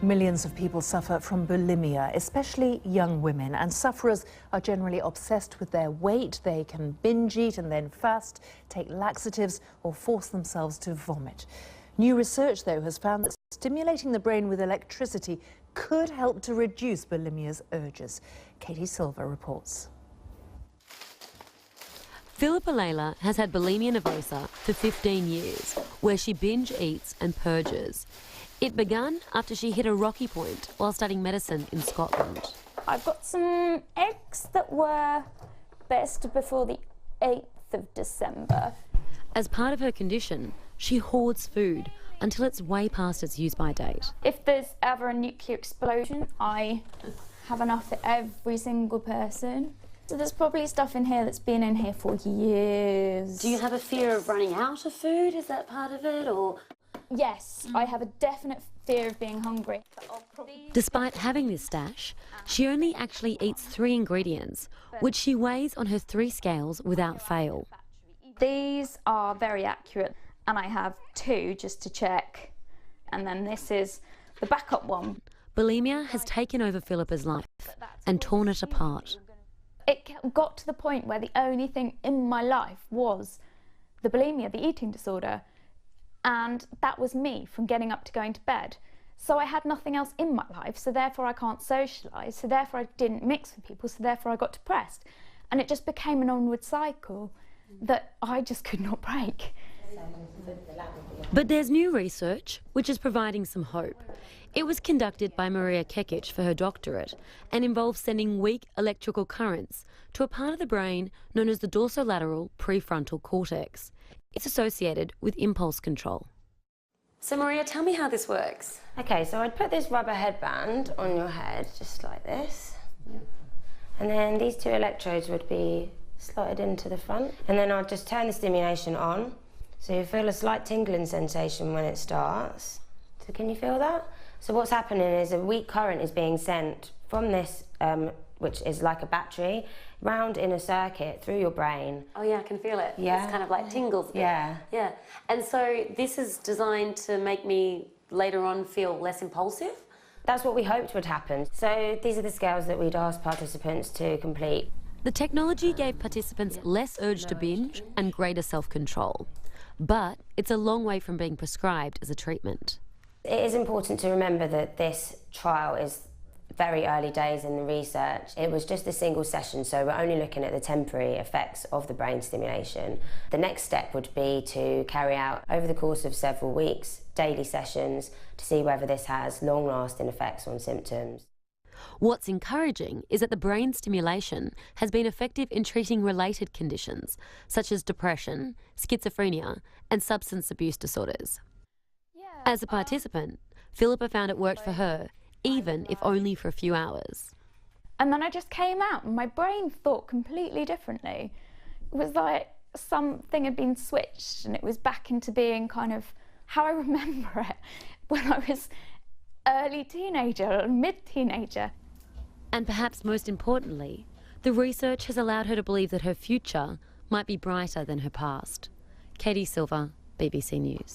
Millions of people suffer from bulimia, especially young women, and sufferers are generally obsessed with their weight. They can binge eat and then fast, take laxatives or force themselves to vomit. New research, though, has found that stimulating the brain with electricity could help to reduce bulimia's urges. Katie Silver reports. Philippa Layla has had bulimia nervosa for 15 years, where she binge eats and purges. It began after she hit a rocky point while studying medicine in Scotland. I've got some eggs that were best before the 8th of December. As part of her condition, she hoards food until it's way past its use-by date. If there's ever a nuclear explosion, I have enough for every single person. So there's probably stuff in here that's been in here for years. Do you have a fear of running out of food? Is that part of it, or...? Yes, I have a definite fear of being hungry. Despite having this stash, she only actually eats 3 ingredients, which she weighs on her 3 scales without fail. These are very accurate, and I have 2 just to check. And then this is the backup one. Bulimia has taken over Philippa's life and torn it apart. It got to the point where the only thing in my life was the bulimia, the eating disorder. And that was me from getting up to going to bed. So I had nothing else in my life, so therefore I can't socialise, so therefore I didn't mix with people, so therefore I got depressed. And it just became an onward cycle that I just could not break. But there's new research which is providing some hope. It was conducted by Maria Kekic for her doctorate and involves sending weak electrical currents to a part of the brain known as the dorsolateral prefrontal cortex. It's associated with impulse control. So Maria, tell me how this works. Okay, so I'd put this rubber headband on your head, just like this. And then these 2 electrodes would be slotted into the front. And then I'd just turn the stimulation on. So you feel a slight tingling sensation when it starts. So can you feel that? So what's happening is a weak current is being sent from this, which is like a battery, round in a circuit through your brain. Oh yeah, I can feel it. Yeah. It's kind of like tingles a bit. Yeah. Yeah. And so this is designed to make me later on feel less impulsive? That's what we hoped would happen. So these are the scales that we'd asked participants to complete. The technology gave participants less urge to binge and greater self-control. But it's a long way from being prescribed as a treatment. It is important to remember that this trial is very early days in the research. It was just a single session, so we're only looking at the temporary effects of the brain stimulation. The next step would be to carry out, over the course of several weeks, daily sessions to see whether this has long-lasting effects on symptoms. What's encouraging is that the brain stimulation has been effective in treating related conditions, such as depression, schizophrenia, and substance abuse disorders. As a participant, Philippa found it worked for her, even if only for a few hours. And then I just came out and my brain thought completely differently. It was like something had been switched and it was back into being kind of how I remember it when I was early teenager or mid-teenager. And perhaps most importantly, the research has allowed her to believe that her future might be brighter than her past. Katie Silver, BBC News.